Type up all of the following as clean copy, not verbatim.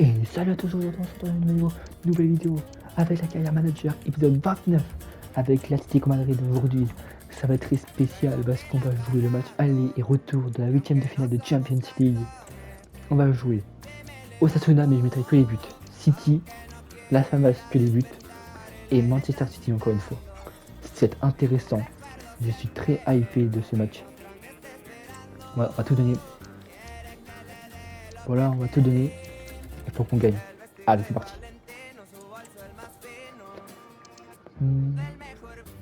Et salut à tous, aujourd'hui on se retrouve dans une nouvelle vidéo avec la carrière manager épisode 29 avec l'Atlético Madrid aujourd'hui. Ça va être très spécial parce qu'on va jouer le match aller et retour de la 8ème de finale de Champions League. On va jouer Osasuna, mais je mettrai que les buts. City, Las Palmas, que les buts. Et Manchester City encore une fois. C'est intéressant. Je suis très hypé de ce match. On va tout donner. Voilà, on va tout donner. Il faut qu'on gagne. Allez, c'est parti.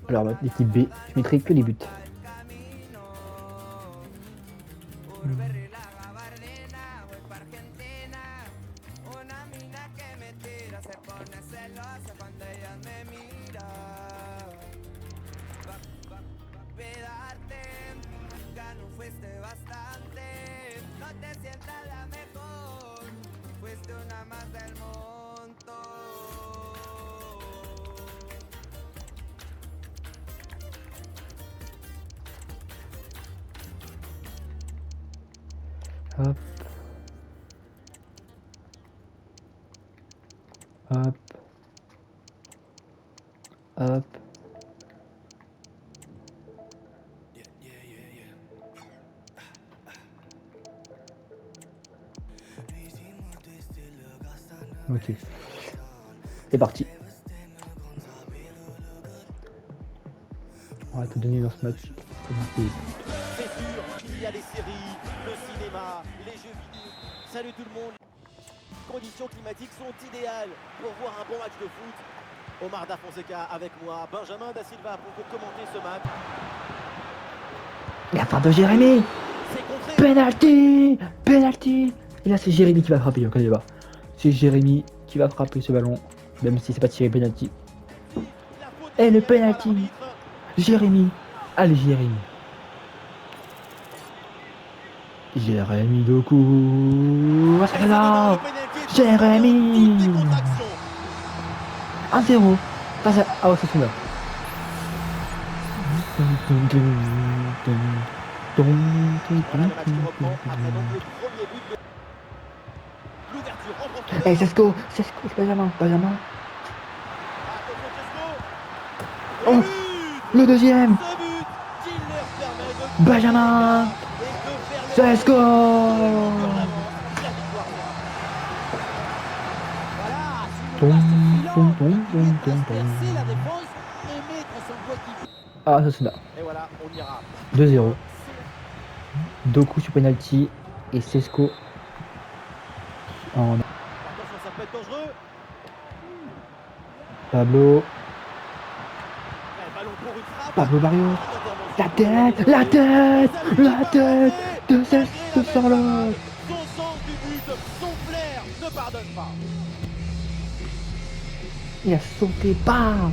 Alors, l'équipe B, je mettrai que les buts. Hop. Hop. Hop. Ok. C'est parti. On va te donner dans ce match. C'est sûr, il y a les séries, le cinéma, les jeux vidéo. Salut tout le monde. Les conditions climatiques sont idéales pour voir un bon match de foot. Omar Da Fonseca avec moi, Benjamin Da Silva pour commenter ce match. La part de Jérémy. C'est contré. Penalty. Penalty. Et là c'est Jérémy qui va frapper, on connaît pas. C'est Jérémy qui va frapper ce ballon, même si c'est pas tiré penalty. Et le penalty. Jérémy. Allez Jérémy. Jérémy Doku. Wasakada. Jérémy. 1-0. Face à Osasuna. Voilà le match qui reprend après donc le premier but de l'ouverture en profondeur. Hey, Cesco, c'est Benjamin. Attention Cesco. Oh, le deuxième. Ce but qui leur permet de Benjamin. et de faire le Cesco. Ah, Osasuna. Et voilà, on ira. 2-0. Doku sur penalty et Cesco en Attention, ça peut être dangereux. Pablo. Ballon pour une frappe. Pablo Barrios. La tête, la tête, la tête de Cesco sur l'autre. Son sens du but, son flair ne pardonne pas. Il a sauté, bam.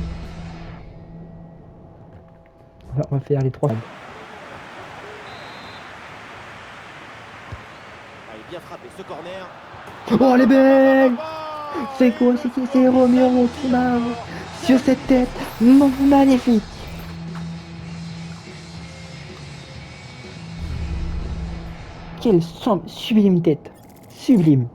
On va faire les trois. Ah, il est bien frappé ce corner. Oh les belles. C'est quoi, c'est Romero qui marque sur cette tête magnifique. Quelle sublime tête. Sublime.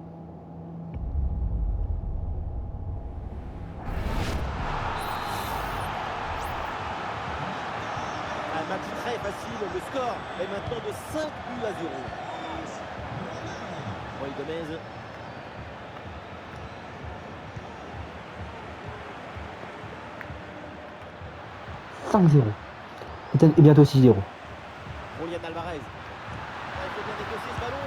Un match très facile, le score est maintenant de 5 buts à 0. Roy Gomez. « 5-0. Et bientôt 6-0. Julian Alvarez. Il faut bien négocier ce ballon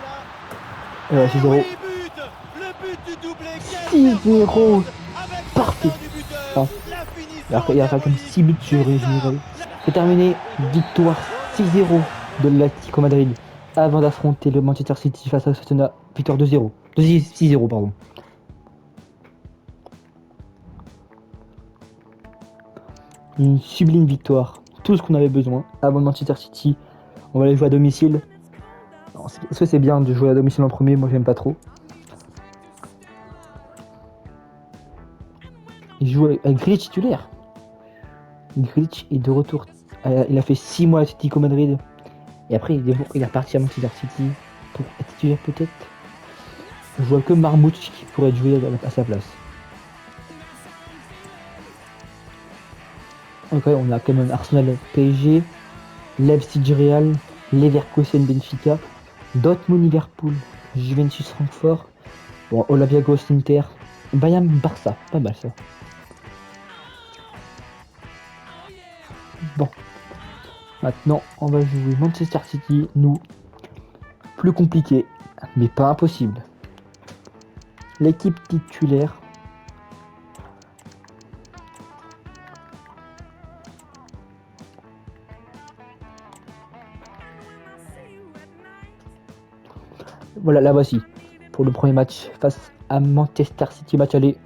là. 6-0. Oui, but. Le but du doublé. 6-0. Avec Parfait. du buteur. Ah. La finition. Il y a comme 6 buts sur Général. C'est terminé. Victoire 6-0 de l'Atlético Madrid avant d'affronter le Manchester City face à Osasuna. Victoire 2-0. 6-0, pardon. Une sublime victoire. Tout ce qu'on avait besoin avant le Manchester City. On va aller jouer à domicile. Est-ce que c'est bien de jouer à domicile en premier? Moi, j'aime pas trop. Il joue avec Grealish titulaire. Grealish est de retour. Il a fait 6 mois à Atlético Madrid. Et après, il est reparti à Manchester City pour être titulaire peut-être. Je vois que Marmouche qui pourrait jouer à sa place. Ok, on a quand même Arsenal PSG, Leipzig Real, Leverkusen Benfica, Dortmund Liverpool, Juventus Francfort, bon, Olympiakos Inter, Bayern Barça, pas mal ça. Bon, maintenant on va jouer Manchester City, nous, plus compliqué, mais pas impossible. L'équipe titulaire. Voilà, la voici. Pour le premier match face à Manchester City, match aller.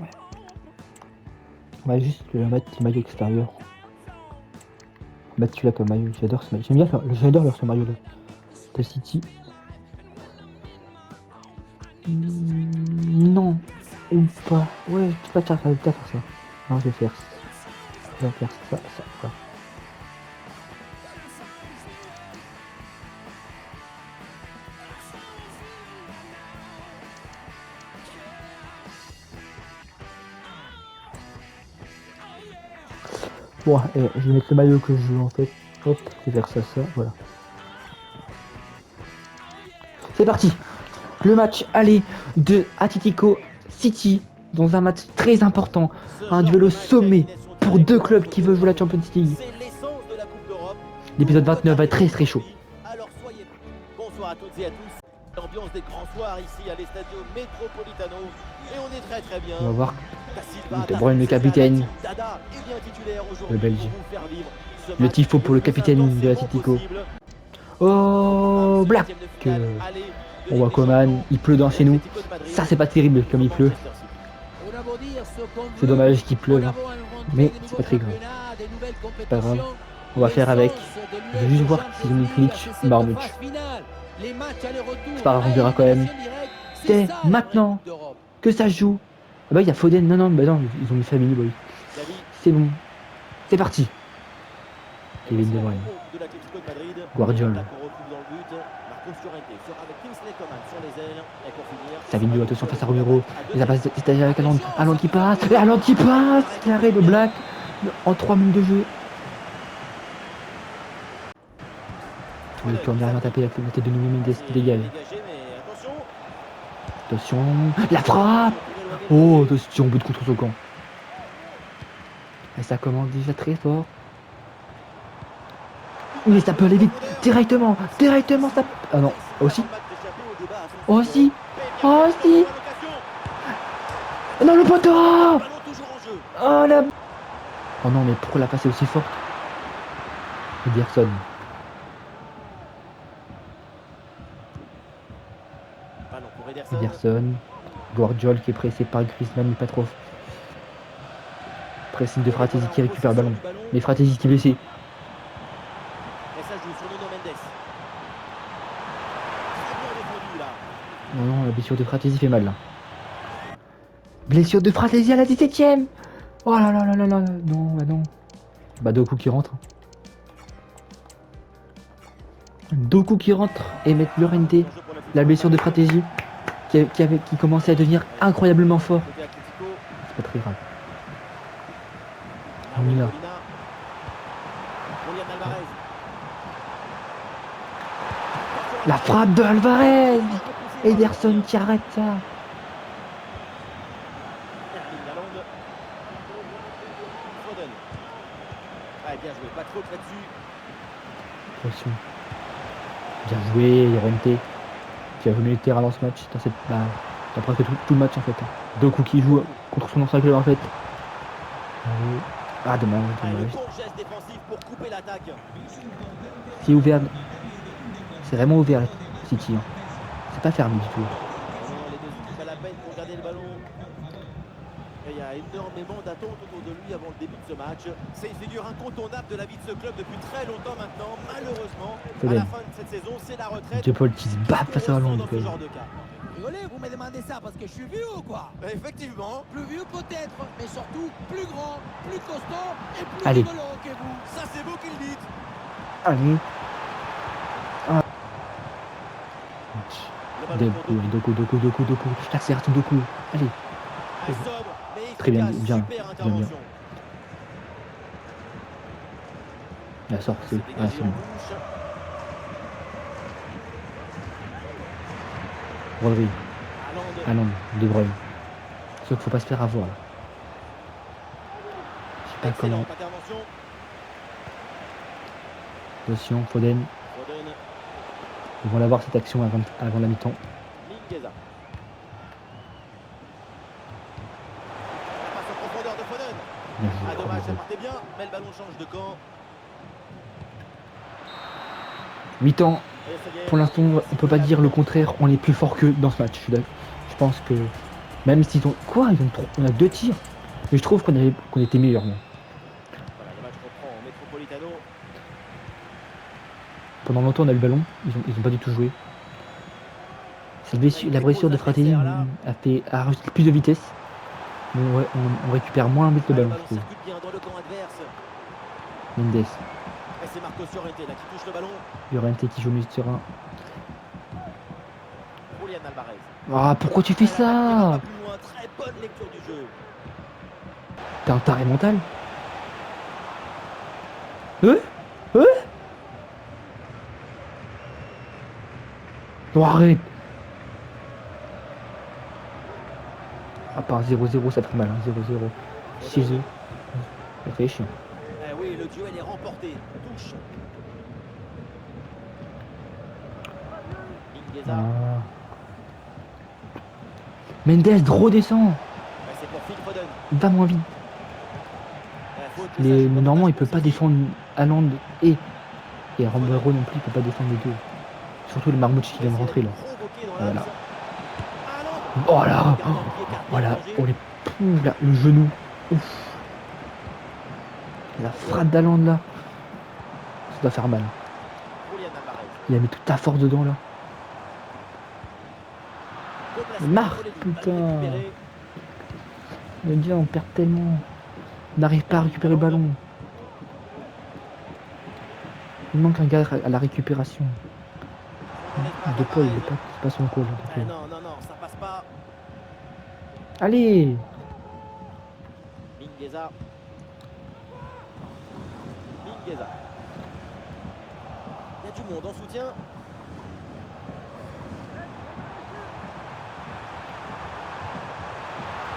Ouais. On va juste le mettre le maillot extérieur. Mettre celui-là comme maillot. J'adore ce maillot. J'adore ce maillot là. De City. Non. Ou pas. Ouais, je peux pas faire ça. Non, je vais faire ça. Je vais faire ça. Quoi. Bon, je vais mettre le maillot que je veux en fait. Hop, je vais faire ça, voilà. C'est parti. Le match aller de Atletico City dans un match très important. Un duel au sommet pour deux clubs qui veulent jouer la Champions League. L'épisode 29 va être très chaud. Alors soyez bonsoir à toutes et à tous. L'ambiance des grands soirs ici à l'Estadio Metropolitano. Et on est très bien. On va voir. De Bruyne, le capitaine. Le Belge. Le tifo pour le capitaine de l'Atletico. Oh, Black. On voit Coman, il pleut dans chez nous. Ça, c'est pas terrible comme il pleut. C'est dommage qu'il pleuve, hein. Mais c'est pas très grave. C'est pas grave. On va faire avec. Je vais juste voir si ont mis Glitch ou Marmouche. C'est pas grave, on verra quand même. C'est maintenant que ça joue. Ah bah il y a Foden, non, bah non, ils ont mis Family Boy. C'est bon. C'est parti. Kevin De Bruyne. Guardiola. Savinho, attention face à Romero. Il a passé avec Haaland qui passe. Et Haaland qui passe. L'arrêt de Black en 3 minutes de jeu. Le plan derrière tapé la tête de Nuno Mendes qui dégage. Attention. La frappe. Oh, attention, but contre son camp. Et ça commence déjà très fort. Mais ça peut aller vite. Directement ça. Ah non, aussi. Aussi. Non, le poteau. Oh la. Oh non, mais pourquoi la passe est aussi forte? Ederson. Guardiola qui est pressé par Griezmann, mais pas trop. Pressing de Fratesi qui récupère le ballon. Mais Fratesi qui est blessé. Non, la blessure de Fratesi fait mal là. Blessure de Fratesi à la 17ème. Oh là là là là là. Non, bah non. Bah Doku qui rentre. Doku qui rentre et met Llorente. La blessure de Fratesi qui commençait à devenir incroyablement fort. C'est pas très grave. Miller. La frappe de Alvarez. Ederson qui arrête ça. Attention. Bien joué, Llorente qui a remis le terrain dans ce match, dans cette dans presque tout le match en fait. Doku qui joue contre son ancien club en fait. Ah dommage. C'est ouvert. C'est vraiment ouvert City. Hein. C'est pas fermé du tout. Il y a énormément d'attentes autour de lui avant le début de ce match. C'est une figure incontournable de la vie de ce club depuis très longtemps maintenant. Malheureusement, à la fin de cette saison, c'est la retraite. De Paul qui se bat face à Hollande. Rigolez, vous me demandez ça parce que je suis vieux ou quoi? Effectivement. Plus vieux peut-être, mais surtout plus grand, plus costaud et plus Allez. rigolo que vous. Ça c'est vous qui le dites. Allez. Ah. Doku. L'accélération Doku. Allez. Ah, sobre, mais Très bien, efficace. bien, Super intervention. La sort, C'est c'est. Ah, dégagé c'est en bon. touche. Rodri, Haaland. Haaland, De Bruyne. Sauf qu'il faut pas se faire avoir là. Je sais pas comment. Excellente intervention. Attention, Foden. Foden. Ils vont l'avoir cette action avant la mi-temps. Mingueza. La passe en profondeur de Foden. Bien joué, Ah dommage, ça bravo. partait bien, mais le ballon change de camp. Mi-temps. Et ça y est, Pour l'instant, on peut pas dire le contraire. On est plus fort qu'eux dans ce match. Je pense que même s'ils ont quoi, on a 2 tirs. Mais je trouve qu'on était meilleurs. Moi. Voilà, le match reprend en Metropolitano. Pendant longtemps, on a eu le ballon. Ils ont pas du tout joué. La blessure de Fratelli a rajouté plus de vitesse. Mais on récupère moins vite le Ah, le ballon, ballon je trouve. circule bien dans le camp adverse. Mendes, Et c'est Marcos Llorente là qui touche le ballon. Llorente qui joue au milieu de terrain. Julian Alvarez. Ah, pourquoi tu fais Ah, la balle qui va ça? pas plus loin, très bonne lecture du jeu. T'es un taré mental? Non, arrête! À part 0-0, ça fait mal, hein, 0-0. Chez eux. Ça fait chiant. Eh oui, le duel est remporté. Touche. Mingueza. Ah. Mendes, redescend! Eh, c'est pour Phil Foden. Va moins vite. Eh, faute, mais ça joue Normalement, davantage il peut pour pas City. défendre Haaland et Romero non plus, il peut pas défendre les deux. Surtout le Marmouche qui vient de rentrer là. Provoqué dans Voilà. l'axe. Haaland. Oh là! Gardien qui écarte Voilà, le danger. oh les poules là, le genou. Ouf. La frappe d'Haaland là. Ça doit faire mal. Julian Alvarez. Il a mis toute ta force dedans là. Replacement Marre, entre les lignes. putain. Ballon récupéré. Le gars, on perd tellement. On n'arrive pas à récupérer le ballon. Il manque un gars à la récupération. De Paul, c'est pas son call. Eh non, non, non, ça passe pas. Allez! Mingueza. Mingueza. Il y a du monde en soutien.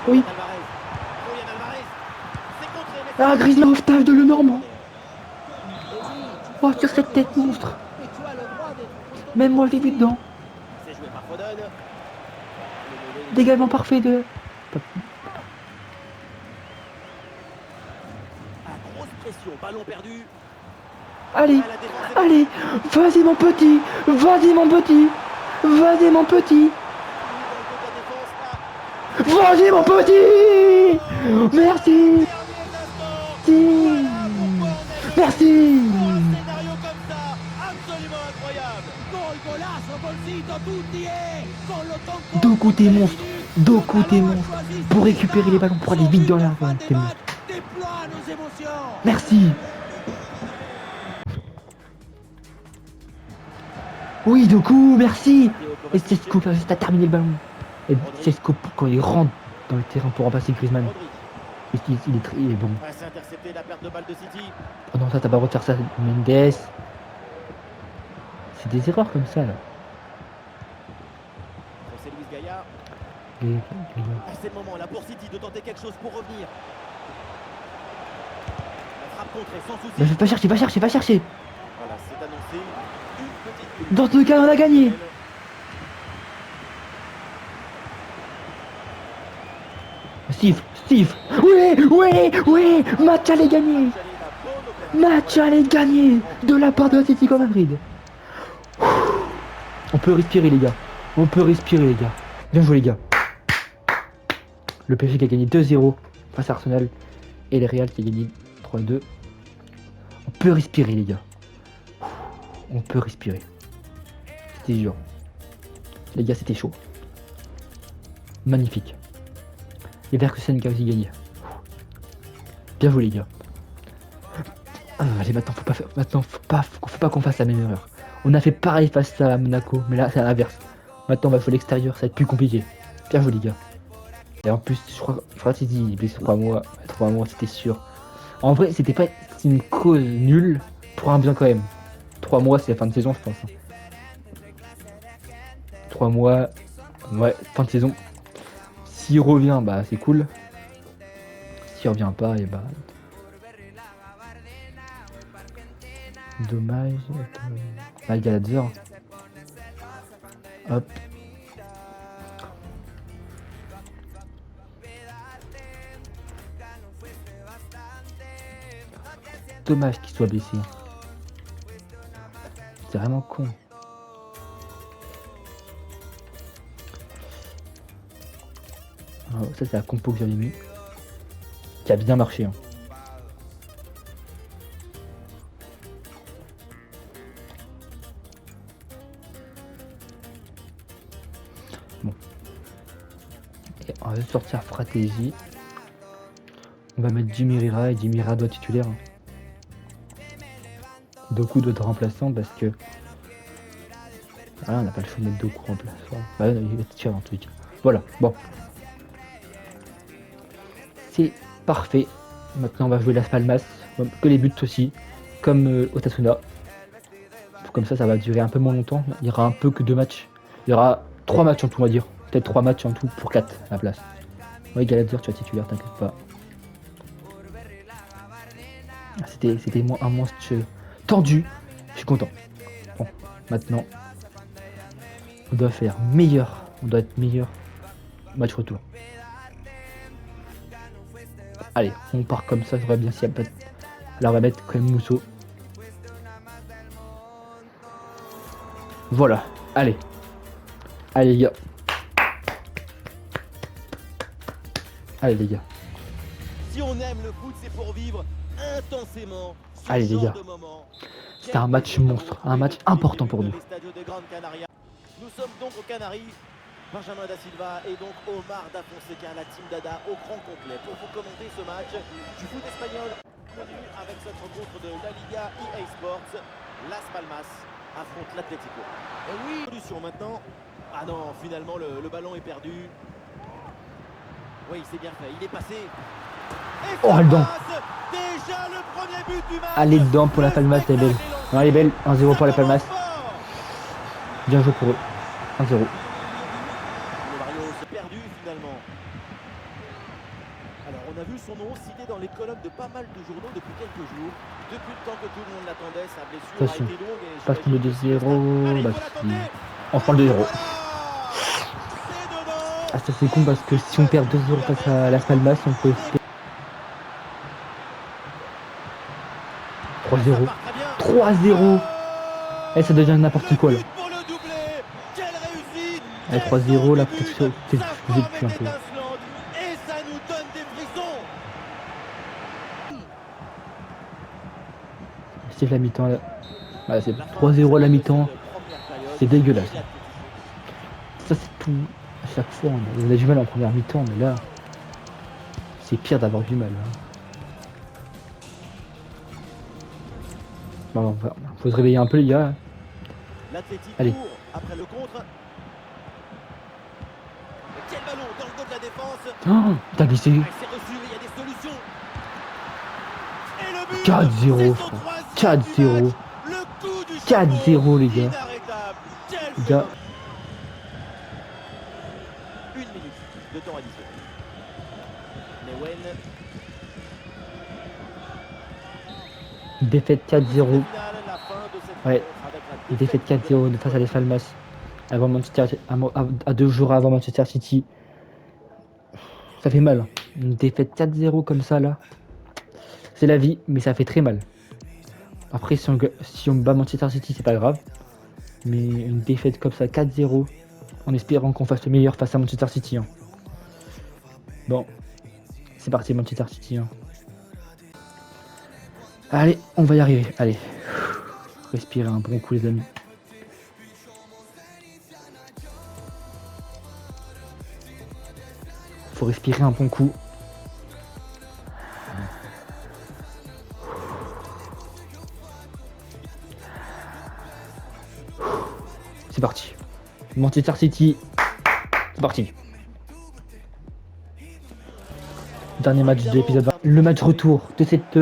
Oui. Alvarez. Julian Alvarez. C'est contré, mais Ah, Griezmann, tâche de le Normand! Et oui, tu Oh, fais sur cette le tête droit, monstre! mais tu as le droit d'être Même moi, je l'ai vu dedans! c'est joué par Foden. Dégagement parfait de. Ah, grosse pression, ballon perdu. Allez! Ah, la défense est Allez! Vas-y, mon petit! Vas-y, mon petit! Vas-y, mon petit! dans le côté défense, là. Vas-y, mon petit! Merci! Dernier instant. Merci! Voilà, pourquoi on est Merci! pour un scénario comme ça, absolument incroyable. gol, golazo, golcito, tutti con lo tocco. Doku, t'es monstre! Doku, t'es Le ballon a monstre! choisi Pour ses récupérer les ballons, pour aller Son vite but dans de la fin fin, des t'es matchs monstre! déploie nos émotions. Merci! Oui, Doku, merci! Et Cesco, là, juste à terminer le ballon. Et Cesco, quand il rentre dans le terrain pour remplacer Griezmann, Rodri. il est bon. Ah, c'est intercepté la perte de balle de City. Oh non, ça, t'as pas le droit de faire ça, Mendes. C'est des erreurs comme ça, là. C'est Luis Gaillard. Les- Ah, c'est le moment là pour City de tenter quelque chose pour revenir. La frappe contrée sans souci. Mais va chercher, va chercher, va chercher! Voilà, c'est annoncé. Une petite minute. Dans ce cas, on a gagné! Steve! Oui! Match allait gagner! Match allait gagner! De la part de l'Atlético Madrid! On peut respirer, les gars. On peut respirer, les gars. Bien joué, les gars. Le PSG qui a gagné 2-0 face à Arsenal. Et le Real qui a gagné 3-2. On peut respirer, les gars. On peut respirer. C'était dur. Les gars, c'était chaud. Magnifique. Et Verkusen qui a aussi gagné. Bien joué, les gars. Ah, allez, maintenant, faut pas qu'on fasse la même erreur. On a fait pareil face à Monaco, mais là, c'est à l'inverse. Maintenant, on va jouer à l'extérieur, ça va être plus compliqué. Bien joué, les gars. Et en plus, je crois qu'il dit il est blessé 3 mois. 3 mois, c'était sûr. En vrai, c'était pas une cause nulle pour un bien quand même. 3 mois, c'est la fin de saison, je pense. 3 mois, ouais, fin de saison. S'il revient, bah c'est cool. S'il revient pas, et bah. Dommage. Là, il y a la 2 heures. Hop. Dommage qu'il soit blessé. C'est vraiment con. Alors, ça, c'est la compo que j'avais mis. Qui a bien marché. Hein. Bon. Et on va sortir stratégie. On va mettre Jimmy Rira et Jimmy Rira doit titulaire. Hein. Doku doit être remplaçant parce que. Ah, on n'a pas le choix de mettre Doku remplaçant. Bah, il est titulaire en tout cas. Voilà, bon. C'est parfait. Maintenant, on va jouer Las Palmas. Que les buts aussi. Comme Osasuna. Comme ça va durer un peu moins longtemps. Il y aura un peu que 2 matchs. Il y aura 3 matchs en tout, on va dire. Peut-être 3 matchs en tout pour 4 à la place. Ouais, Galazer, tu vas titulaire, t'inquiète pas. C'était un match tendu. Je suis content. Bon, maintenant, on doit faire meilleur. On doit être meilleur. Match retour. Allez, on part comme ça, j'aurais bien s'il y a pas de... Là, on va mettre quand même Mousso. Voilà, allez. Allez, les gars. Allez, les gars. Si on aime le foot, c'est pour vivre intensément. Allez, les gars. C'était un match monstre, un match important pour nous. Nous sommes donc aux Canaries. Benjamin Da Silva et donc Omar Da Fonseca, la team Dada au grand complet pour vous commenter ce match du foot espagnol. Avec cette rencontre de la Liga EA Sports, Las Palmas affronte l'Atlético. Et oui, solution maintenant. Ah non, finalement le ballon est perdu. Oui, c'est bien fait, il est passé. Et oh, elle dedans. Déjà le premier but du match. Allez dedans pour la Palmas, elle est belle. Non, elle est belle, 1-0 pour la Palmas. Bien joué pour eux. 1-0. Perdu finalement. Alors on a vu son nom cité dans les colonnes de pas mal de journaux depuis quelques jours. Depuis le temps que tout le monde l'attendait, sa blessure a été longue et parce qu'on le 2-0, bah si. On prend le 2-0. Ah ça c'est con parce que si on perd 2-0 face à Las Palmas, on peut faire 3-0. 3-0. Et ça devient n'importe quoi là. Allez, 3-0, là peut-être que c'est plus un peu. Et ça nous donne des frissons. C'est la mi-temps là. Voilà, c'est 3-0 à la mi-temps. C'est dégueulasse. Ça c'est tout. À chaque fois on a du mal en première mi-temps, mais là c'est pire d'avoir du mal. Hein. Bon, faut se réveiller un peu les gars. Allez. Après le contre. Quel ballon dans le dos de la défense. Oh, t'as glissé. Il y a des solutions. Et le but. 4-0. 4-0. 4-0 les gars. Les gars. 1 minute de temps additionnel. Newen. Défaite 4-0. Ouais. Défaite 4-0 face à Las Palmas. Avant Manchester, à 2 jours avant Manchester City. Ça fait mal. Hein. Une défaite 4-0 comme ça là. C'est la vie, mais ça fait très mal. Après, si on bat Manchester City, c'est pas grave. Mais une défaite comme ça, 4-0, en espérant qu'on fasse le meilleur face à Manchester City. Hein. Bon, c'est parti Manchester City. Hein. Allez, on va y arriver. Allez, respirez un bon coup les amis. Faut respirer un bon coup. C'est parti. Manchester City. C'est parti. Dernier match de l'épisode 20. Le match retour de cette...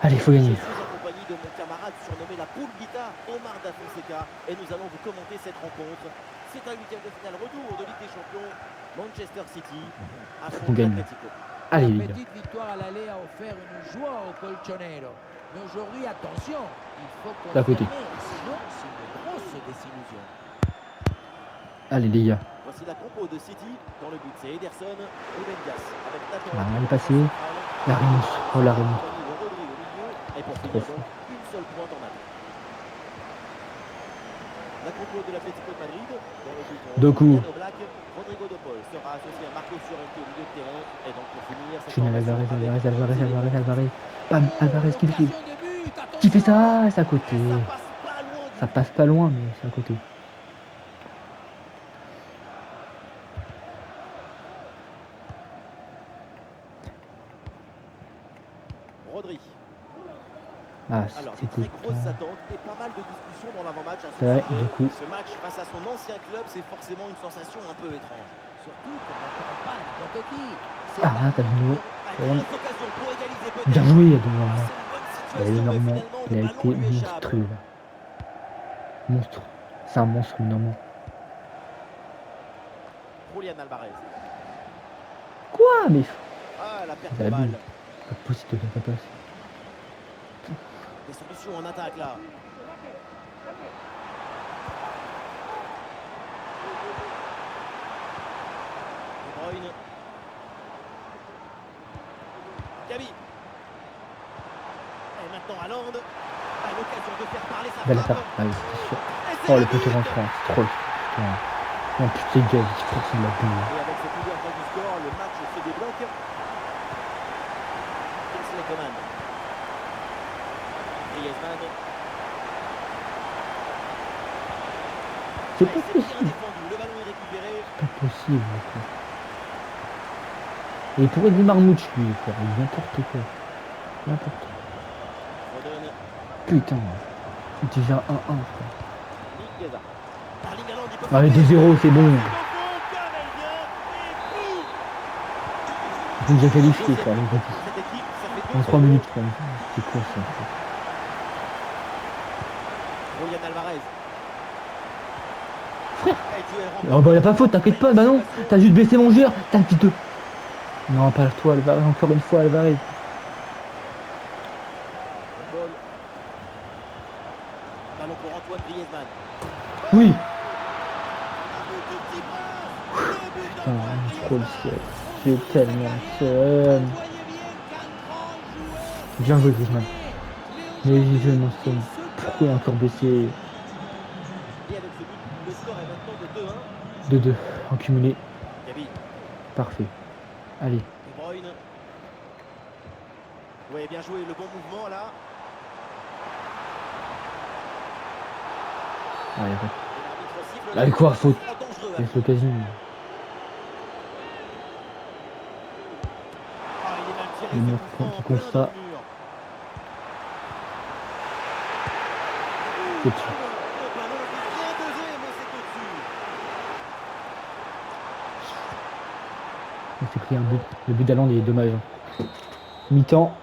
Allez, faut gagner. Je suis en compagnie de mon camarade surnommé la Pulguita, Omar Da Fonseca, et nous allons vous commenter cette rencontre. C'est un huitième de finale retour de Ligue des Champions. Manchester City affronte On gagne. l'Atlético. Allez, La les gars. petite victoire à l'aller a offert une joie au Colchonero. Mais aujourd'hui, attention, il faut D'à côté. confirmer, sinon c'est une grosse désillusion. Allez, les gars. Voici la compo de City. Dans le but, c'est Ederson, Ruben Dias, avec Nathan. Ah, elle est passée. La remonte. Oh, la remonte. Rodri au milieu, et pour Trop finir fort. donc, une seule pointe en attaque. La compo de l'Atlético de Madrid. Dans le but, on Doku. retrouve Yann Oblak. Rodrigo de Paul sera associé à Marcos Llorente au milieu de terrain. Et donc pour finir, cette Final Alvarez, formation Alvarez, avec Alvarez, Zidane. Alvarez, Alvarez. Bam, Alvarez qui le fait. Occasion de but, Qui fait attention. ça? C'est à côté. Ça passe pas loin du Ça passe pas loin, mais c'est à côté. Rodri. Ah, Alors, des c'était très grosses pas... attentes et pas mal de discussions dans l'avant-match. à ce C'est vrai, sujet. du coup. Ce match face à son ancien club, c'est forcément une sensation un peu étrange. Surtout qu'on n'attend pas n'importe qui. C'est Ah, t'as vu nous. Une grosse occasion pour égaliser peut-être. Bien joué, C'est Edouard. une bonne Il a situation, mais énormément. finalement, Il le a ballon été lui échappe. monstrueux là. Monstre. C'est un monstre, énormément. Julian Alvarez. Quoi? Mais Ah, la perte c'est de la balle. bulle. Pas possible de faire ta passe. Des solutions en attaque là. De Bruyne. Gabi. Et maintenant Haaland. A l'occasion de faire parler sa Belle frappe. attaque. Ah oui, c'est sûr. Et c'est Oh, le le poteau but. rentrant. C'est trop. Putain. Non, putain, gars, il faut qu'il l'a bulle. Et avec cette ouverture du score, le match se débloque. Kingsley Coman. Griezmann. C'est Ah, pas c'est bien possible. défendu. Le ballon est récupéré. Pas possible. Quoi. Et il pourrait des marmouches, lui, quoi. N'importe quoi. N'importe quoi. Foden. Putain. C'est déjà 1-1, quoi. Nick Gueza. Erling Haaland, il peut Allez, frapper. 2-0, c'est bon. Comme elle vient, et boum. Ils ont déjà qualifié, ça. Les gars. Cette équipe, ça fait En 2-0. 3 minutes, quoi. C'est quoi ça? Julian Alvarez. Frère. Et duel Oh remporté. bah y'a pas faute, t'inquiète pas, bah non. T'as juste baissé mon joueur. T'as le petit 2. Non, pas toi, Alvarez. Encore une fois, Alvarez. Ball. Ballon pour Antoine Griezmann. Oui. Le petit passe. Le but Putain, d'Antoine trop le Griezmann. ciel. J'ai tellement le seum. Bien joué, Griezmann. Mais je m'en somme. Pourquoi encore baissé? Et avec ce but, le score est maintenant de 2-1. 2-2 en cumulé. Gabi. Parfait. Allez. De Bruyne. Oui, bien joué, le bon mouvement là. Allez, Et l'arbitre siffle. Allez, quoi, faute. Dangereux. Laisse l'occasion. Ah, il est mal tiré, Le ce mur coup franc, qui plein compte dans ça. le mur. C'est dessus. Le ballon est bien posé, mais c'est au-dessus. On s'est pris un but. Le but d'Aland, il est dommage. Hein. Mi-temps,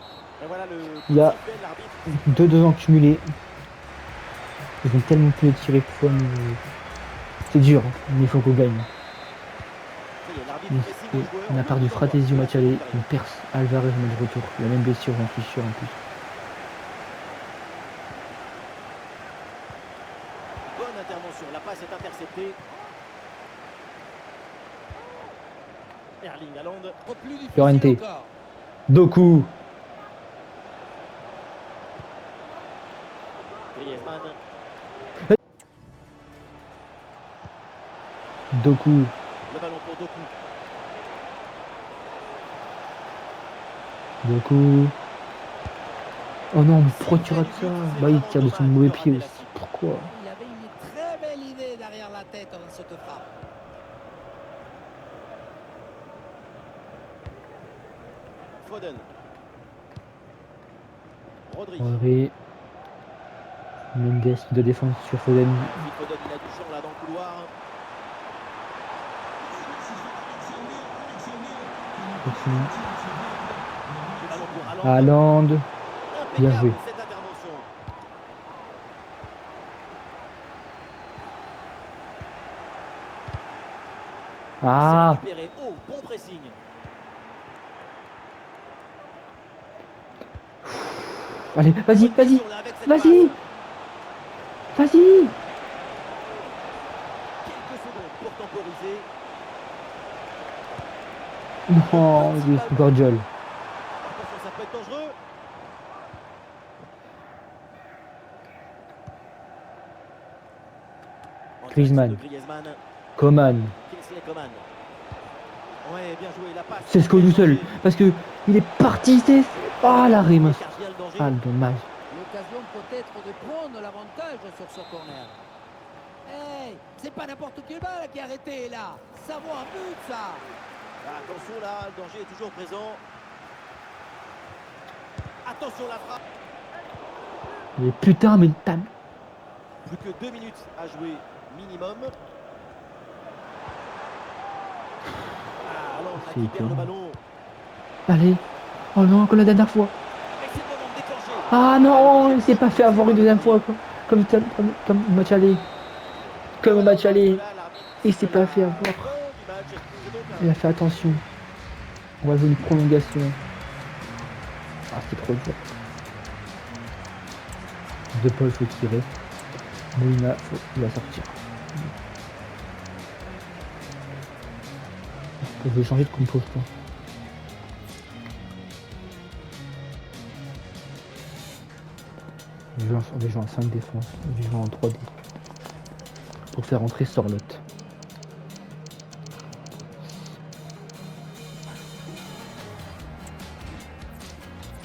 Et voilà le il y a sifflet de l'arbitre. 2-2 en cumulé. Ils ont tellement pu les tirer que fois, mais c'est dur, hein. Mais il faut qu'on gagne. Ça y est, l'arbitre Mais fait signe aux joueurs. on a perdu Fratesi au match aller, on perce Alvarez au match retour. La même blessure, j'en suis sûr en plus. Bonne intervention, la passe est interceptée. Erling Haaland. Plus difficile Llorente. encore. Doku. Griezmann. Doku. Le ballon pour Doku. Doku. Oh non, mais pourquoi tu rates ça? Bah il tire de son mauvais pied aussi. Pourquoi? Il avait une très belle idée derrière la tête dans cette frappe. Foden. Rodri. Rodri. Mendes de défense sur Foden. Phil Foden, il a du champ là dans le couloir. Continue. Le ballon pour Haaland. Haaland. Bien Impeccable joué. cette intervention. Ah, C'est récupéré. Oh, bon pressing. allez, vas-y, Bonne vas-y, vision, là, avec cette vas-y, passe. vas-y. Quelques secondes pour temporiser. Non, oui, Guardiola. Attention, ça peut être dangereux. En Griezmann. direction de Griezmann. Coman. Kingsley Coman. Ouais, bien joué, la passe. C'est ce qu'on joue seul. Parce que il est parti, c'est. Ah, la rime. Il écarte bien le danger. Ah, dommage. L'occasion peut-être de prendre l'avantage sur ce corner. Hey, c'est pas n'importe quelle balle qui a arrêté là. Ça vaut un but ça. Ah, attention là, le danger est toujours présent. Attention la frappe. Mais putain, mais t'as. Plus que 2 minutes à jouer minimum. Ah, Haaland là, C'est qui perd le étonnant. ballon. Allez. Oh non, comme la dernière fois. Et c'est le moment de déclencher. Ah non, il s'est pas fait avoir une deuxième fois. Quoi. Comme au match aller. Comme au match aller. Il s'est pas fait avoir. Il a fait attention. On va jouer une prolongation. Ah, c'est trop dur. De Paul, faut tirer. Molina, il va sortir. Je vais changer de compost. Hein. Je vais jouer en 5 défense. Je vais jouer en 3D. Pour faire entrer Sorlotte.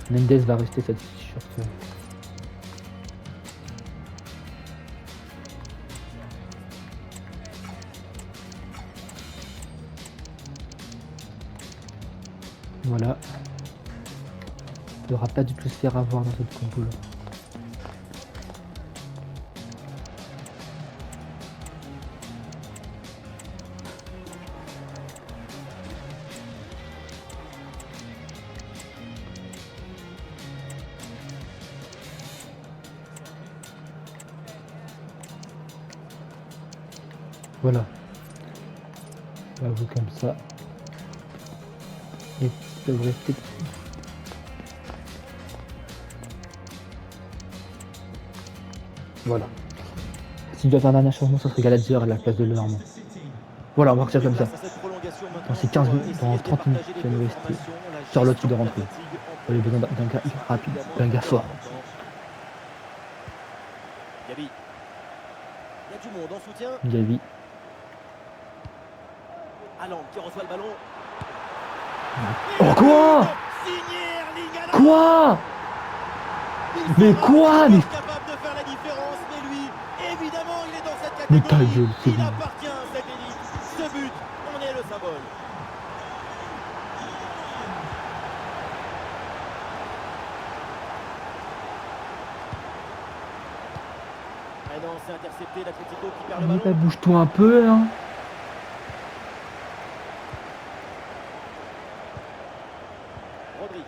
Mendes va rester satisfait sur ça. Voilà. Il ne devra pas du tout se faire avoir dans cette compo là. Voilà. On va jouer comme ça. Et ça devrait rester. Voilà. Si je dois faire un dernier changement, ça serait Gallagher à la place de Lenormand. Voilà, on va partir comme ça. Dans ces 15 minutes, dans 30 minutes, il va nous rester. Charlotte qui doit rentrer. On a besoin d'un gars rapide, d'un gars fort. Gabi. Il y a du monde en soutien. Gavi. Haaland qui reçoit le ballon. Oh quoi? Quoi? Mais quoi? Mais Capable de faire la différence, mais lui, évidemment, il est dans cette mais ta catégorie. gueule, c'est Il bon. appartient à cette élite. Ce but, on est le symbole. Ah non, c'est intercepté, l'Atlético qui perd le Mais ballon. bouge-toi un peu, hein. Rodri.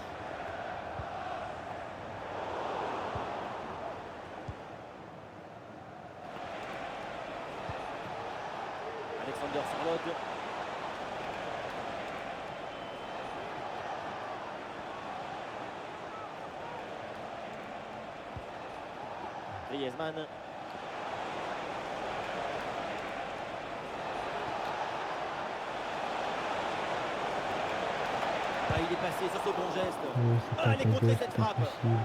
Alexander Sorloth. Griezmann. Ah, il est passé sur ce bon geste. Ouais, c'est pas Allez, ta contrer gueule, cette c'est pas frappe. possible.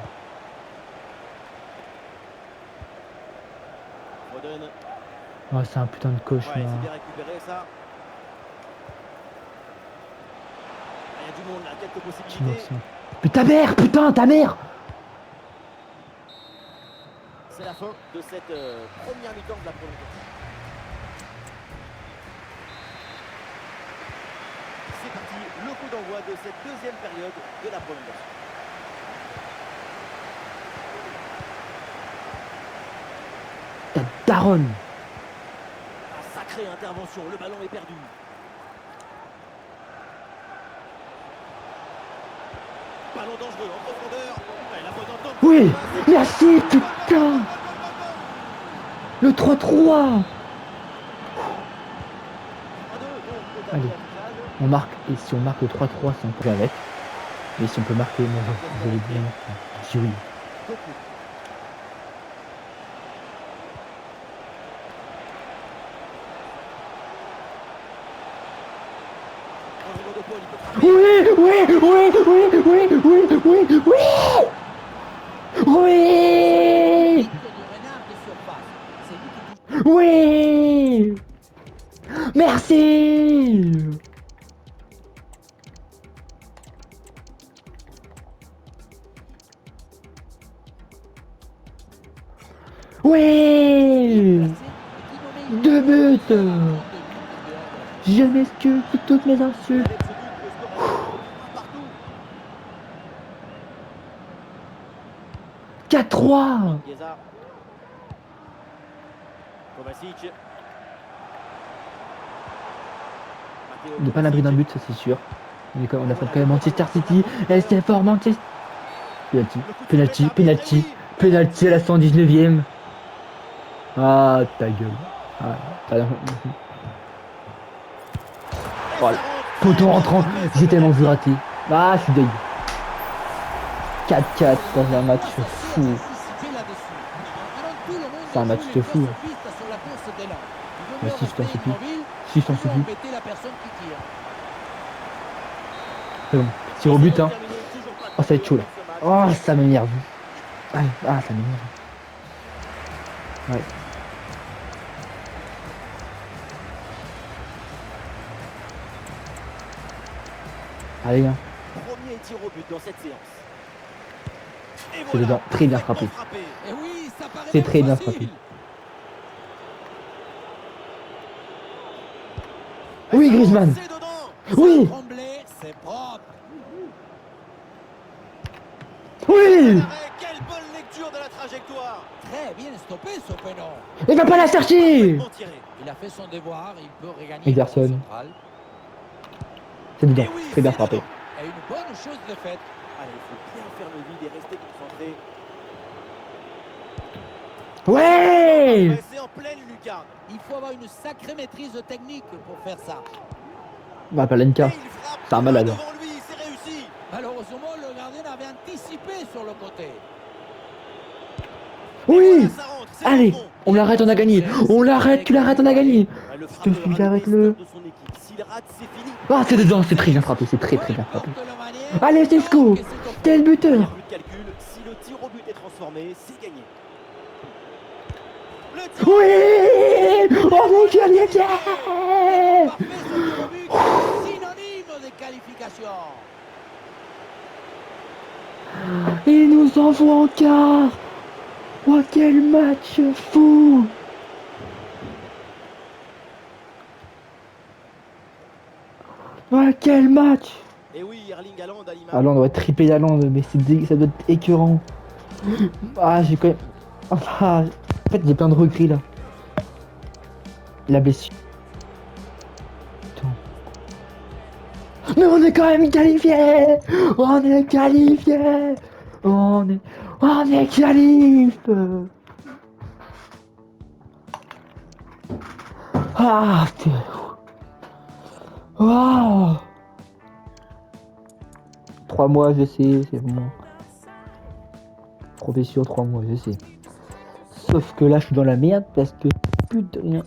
Foden. Oh, c'est un putain de Ouais, cauchemar. c'est bien récupéré ça. Il y a du monde là, quelques possibilités. Innocent. Mais ta mère, putain, ta mère! C'est la fin de cette première mi-temps de la prolongation. C'est parti, le coup d'envoi de cette deuxième période de la prolongation. daronne. Ah, sacrée intervention, le ballon est perdu. Ballon dangereux en profondeur. Ouais, la bonne entente. Oui, merci, putain. Le 3-3. Allez, on marque, et si on marque le 3-3, c'est un peu avec. Et si on peut marquer, moi je vais dire, je dis oui. Oui, oui, oui, oui, oui, oui, oui, oui, oui, oui, merci. Oui, 2 buts. Je m'excuse pour toutes mes insultes. Avec ce but, le score est un partout. 4-3. Chiesa. Kovacic. On n'est pas à l'abri d'un but, ça c'est sûr. On affronte quand même Manchester City. Et c'est fort Manchester. Penalty, penalty, penalty à la 119e. Ah ta gueule. Ah, voilà. Poteau rentrant, j'ai tellement vu rater. Ah, je suis deg. 4-4 dans un match fou. C'est un match de fou. Mais si je t'en supplie. Si je t'en supplie. C'est bon. Tire au but, hein. Oh, ça va être chaud là. Oh, ça m'énerve. Ah, ça m'énerve. Ouais. Allez, hein. Premier tir au but dans cette séance. C'est dedans. Très bien frappé. C'est très bien frappé. Oui, Griezmann. Oui. Oui. Quelle bonne lecture de la trajectoire. Très bien stoppé ce pénal. Il va pas la chercher. Il a fait son devoir, il peut regagner. Ederson. C'est dedans. Très bien frappé. Et une bonne chose de faite. Allez, il faut bien faire le vide et rester concentré. Ouais. C'est en pleine lucarne. Il faut avoir une sacrée maîtrise technique pour faire ça. Bah, Palenka. C'est un malade. Devant lui, c'est réussi. Malheureusement, le gardien avait anticipé sur le côté. Oui. Allez, on l'arrête, on a gagné. On l'arrête, tu l'arrêtes, on a gagné. Je te suis, arrête-le. Ah, c'est dedans, c'est très bien frappé, c'est très bien frappé. Allez, Sesco, t'es le buteur. Si le tir au but est transformé, c'est gagné. Oui. Oh mon Dieu, Synonyme de qualification. Il nous envoie en quart. Oh, quel match fou. Oh, quel match. Et oui, Erling Haaland à l'image. Haaland, on va triper Haaland, mais ça doit être écœurant. Ah, j'ai quand même... Ah, en fait, j'ai plein de regrets, là. La blessure. Putain. Mais on est quand même qualifié. On est qualifié. On est qualif. Ah, putain. Waouh. 3 mois, je sais, c'est bon. Profession 3 mois, je sais. Sauf que là, je suis dans la merde parce que plus de rien.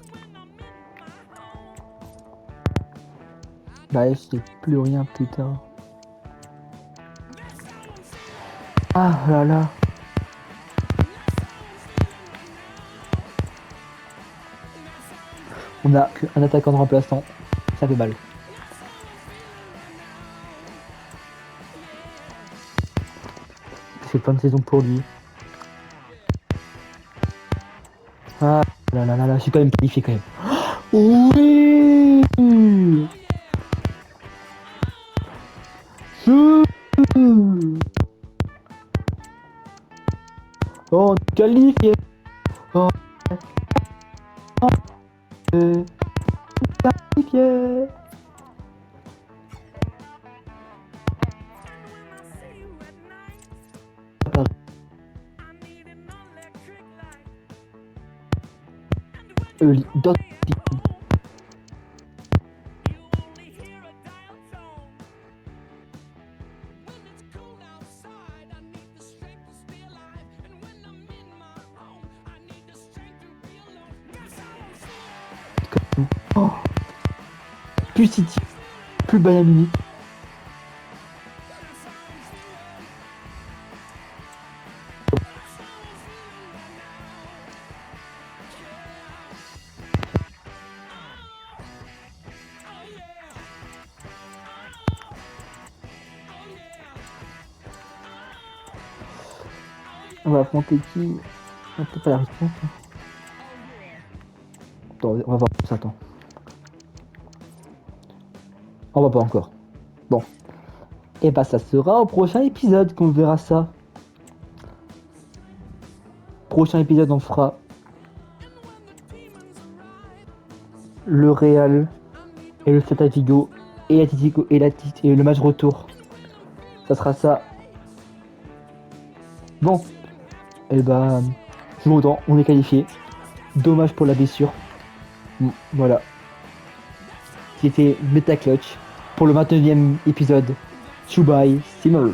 Bah, je sais plus rien, putain. Ah là là. On a qu'un attaquant de remplaçant. Ça fait mal. C'est fin de saison pour lui. Ah là là là là, je suis quand même qualifié quand même. Oui. Oh, qualifié. Oh. D'autres. Oh. Plus City, plus Bayern Munich. On va affronter qui? On peut pas la réponse. Attends, on va voir ça, attends. On va pas encore. Bon. Et bah ça sera au prochain épisode qu'on verra ça. Prochain épisode on fera le Real et le Celta Vigo et l'Atlético et le match retour. Ça sera ça. Bon. Et bah Jourdan, on est qualifié. Dommage pour la blessure. Voilà. C'était Metaclutch pour le 29e épisode. Chubai Simmer.